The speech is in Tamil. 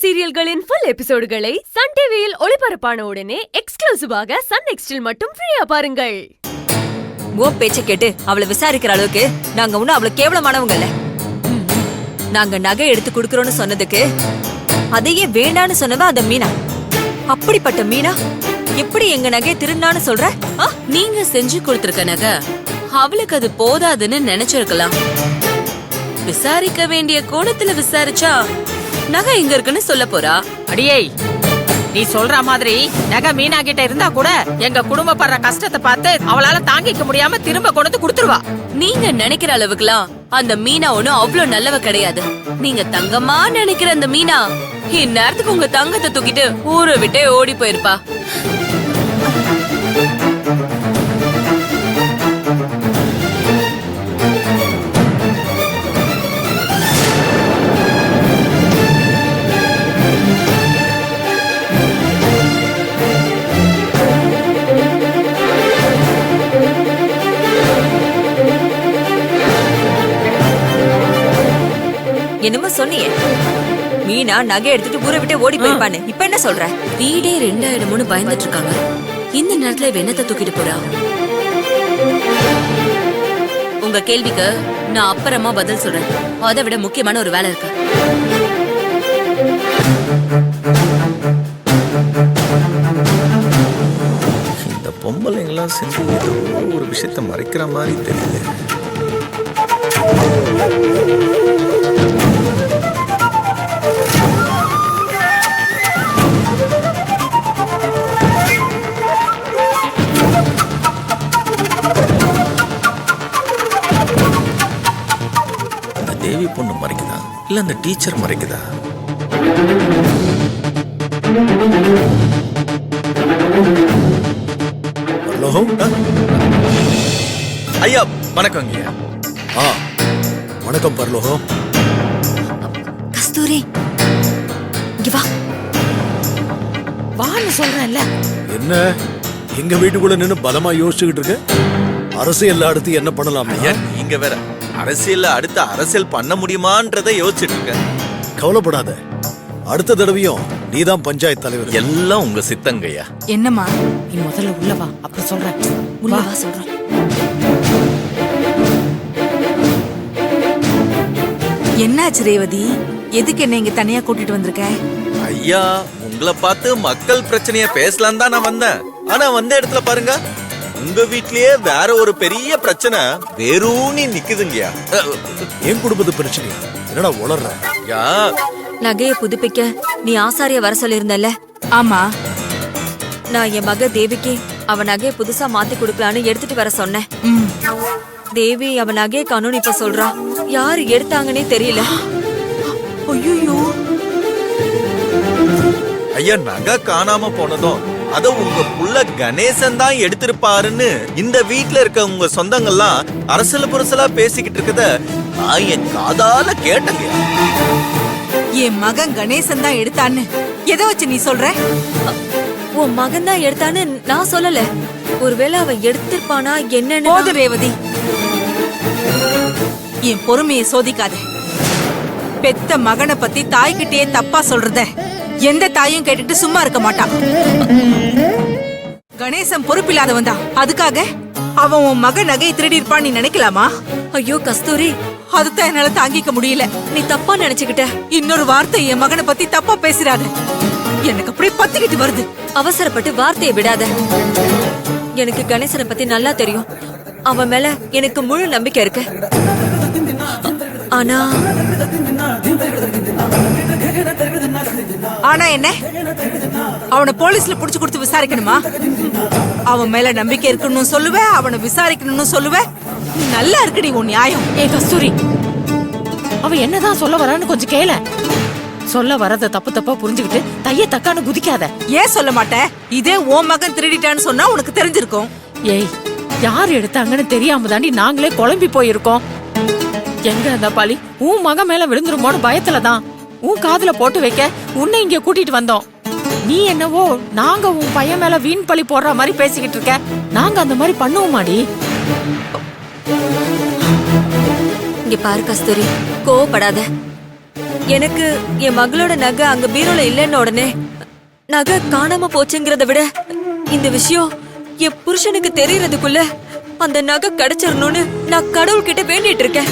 சீரியல்களின் ஃபுல் எபிசோடுகளை சன் டிவியில் ஒளிபரப்பான உடனே எக்ஸ்க்ளூசிவாக சன் நெக்ஸ்டில் மட்டும் ஃப்ரீயா பாருங்கள். ஓ பேச்ச கேட்டு அவளை விசாரிக்கிற அளவுக்கு நாங்க ஒண்ணும் அவ்வளவு கேவலமானவங்க இல்ல. நாங்க நகை எடுத்து குடுக்கறோம்னு சொன்னதுக்கு அதையே வேண்டான்னு சொன்னவ அந்த மீனா. அப்படிப்பட்ட மீனா எப்படி எங்க நகையை திருநான்னு சொல்ற? நீங்க செஞ்சு கொடுத்திருக்க நகை அவளுக்கு அது போதாதுன்னு நினைச்சிருக்கலாம். விசாரிக்க வேண்டிய கோணத்துல விசாரிச்சா நகை எங்க இருக்குன்னு சொல்ல போறா. அடியே, நீ சொல்ற மாதிரி நகை மீனா கிட்ட இருந்தா கூட எங்க குடும்பப்படுற கஷ்டத்தை பார்த்து அவளால தாங்கிக்க முடியாம திரும்ப கொண்டு கொடுத்துருவா. நீங்க நினைக்கிற அளவுக்குலாம் அந்த மீனா ஒண்ணும் அவ்வளவு நல்லவ கிடையாது. நீங்க தங்கமா நினைக்கிற அந்த மீனா இந்நேரத்துக்கு உங்க தங்கத்தை தூக்கிட்டு ஊரை விட்டே ஓடி போயிருப்பா. என்னமோ சொன்னியே, மீனா நகை எடுத்துட்டு ஊரை விட்டு ஓடி போயிருப்பான்னு. இப்ப என்ன சொல்ற? வீடே 2000 பயந்துட்டு இருக்காங்க. இந்த நேரத்துல வெண்ணத்தை தூக்கிட்டு போறா. உங்க கேள்விக்கு நான் அப்புறமா பதில் சொல்றேன். அதை விட முக்கியமான ஒரு வேலை இருக்கு. இந்த பொம்பளைங்கெல்லாம் செஞ்சு ஏதோ ஒரு விஷயத்த மறைக்கிற மாதிரி தெரியல. தேவி பொண்ணு மறைக்குதா இல்ல அந்த டீச்சர் மறைக்குதா? ஐயா வணக்கம். வணக்கம் பரலோகம். கஸ்தூரி இங்க வா. வான்னு சொல்றேன்ல. என்ன எங்க வீட்டுக்குள்ள நின்னு பலமா யோசிச்சுக்கிட்டு இருக்க? அரசியல் அடுத்து என்ன பண்ணலாம்? இங்க வேற அரசியல் அடுத்த அரசியல் பண்ண முடியுமான்றதை யோசிச்சுட்டு இருக்க. கவலைப்படாத, அடுத்த தடவையும் நீதான் பஞ்சாயத்து தலைவர். எல்லாம் உங்க சித்தங்கய்யா. என்னம்மா, நீ முதல்ல உள்ள வா, அப்புறம் சொல்றேன். உள்ள வா சொல்றேன். என்னாச்சு ரேவதி? எதுக்கு என்ன இங்க தனியா கூட்டிட்டு வந்திருக்க? ஐயா, உங்களை பார்த்து மக்கள் பிரச்சனைய பேசலாம் தான் நான் வந்தேன். ஆனா வந்த இடத்துல பாருங்க, உங்க வீட்லயே வேற ஒரு பெரிய பிரச்சனை வேறூனி நிக்குதுங்கயா. என் குடும்பத்து பிரச்சனை என்னடா உளர்ற? நகையை புதுப்பிக்க நீ ஆசாரிய வர சொல்லியிருந்தல? ஆமா, நான் என் மக தேவிக்கு அவன் நகையை புதுசா மாத்தி கொடுக்கலான்னு எடுத்துட்டு வர சொன்னேன். தேவி அவன் நகையை காணும்னு இப்ப சொல்றா. யாரு எடுத்தாங்கன்னே தெரியல. ஐயோ, ஐயா, நகை காணாம போனதும் அத உங்க புள்ள கணேசன் தான் எடுத்திருப்பாருன்னு இந்த வீட்டுல இருக்க உங்க சொந்தங்கள்லாம் அரசல புரசலா பேசிக்கிட்டு இருக்கத நான் என் காதால கேட்டங்க. என் மகன் கணேசன் தான் எடுத்தான்னு எதை வச்சு நீ சொல்ற? உன் மகன் தான் எடுத்தான்னு நான் சொல்லல. ஒருவேளை அவன் எடுத்திருப்பானா என்னன்னு. போது ரேவதி, என் பொறுமையை சோதிக்காத. பெத்த மகனை பத்தி தாய்கிட்டயே தப்பா சொல்றத எந்த தாயும் கேட்டுட்டு சும்மா இருக்க மாட்டான். கணேசன் பொறுப்பில்லாதவன் தான். அதுக்காக அவன் உன் மகன் நகையை திருடி இருப்பான்னு நீ நினைக்கலாமா? ஐயோ கஸ்தூரி, அதுதான் என்னால தாங்கிக்க முடியல. நீ தப்பா நினைச்சுக்கிட்ட. இன்னொரு வார்த்தை என் மகனை பத்தி தப்பா பேசுறாரு. எனக்கு அப்படியே பத்திக்கிட்டு வருது. அவசரப்பட்டு வார்த்தையை விடாத. எனக்கு கணேசனை பத்தி நல்லா தெரியும். அவன் மேல எனக்கு முழு நம்பிக்கை இருக்கு. ஆனா ஆனா என்ன? அவனை போலீஸ்ல புடிச்சு கொடுத்து விசாரிக்கணுமா? அவன் மேல நம்பிக்கை இருக்குன்னு சொல்லுவ, அவனை விசாரிக்கணும்னு சொல்லுவ. நல்லா இருக்குடி உன் நியாயம். ஏ கஸ்தூரி, அவ என்னதான் சொல்ல வரான்னு கொஞ்சம் கேள. சொல்ல வரத தப்பு தப்பா புரிஞ்சுக்கிட்டு தைய தக்கான்னு குதிக்காத. ஏன் சொல்ல மாட்டேன்? இதே உன் மகன் திருடிட்டான்னு சொன்னா உனக்கு தெரிஞ்சிருக்கும். ஏய், யார் எடுத்தாங்கன்னு தெரியாம தாண்டி நாங்களே குழம்பி போயிருக்கோம். எங்க அந்த பழி உன் மகன் மேல விழுந்துருமோன்னு பயத்துலதான் உன் காதுல போட்டு வைக்க உன்னை இங்க கூட்டிட்டு வந்தோம். நீ என்னவோ நாங்க உன் பையன் மேல வீண் பழி போடுற மாதிரி பேசிக்கிட்டு இருக்க. நாங்க அந்த மாதிரி பண்ணுவோமாடி? இங்க பாரு கஸ்தூரி, கோவப்படாத. எனக்கு என் மகளோட நகை அங்க பீரோல இல்லைன்ன உடனே நகை காணாம போச்சுங்கிறத விட இந்த விஷயம் என் புருஷனுக்கு தெரியறதுக்குள்ள அந்த நகை கிடைச்சிடணும்னு நான் கடவுள்கிட்ட வேண்டிட்டு இருக்கேன்.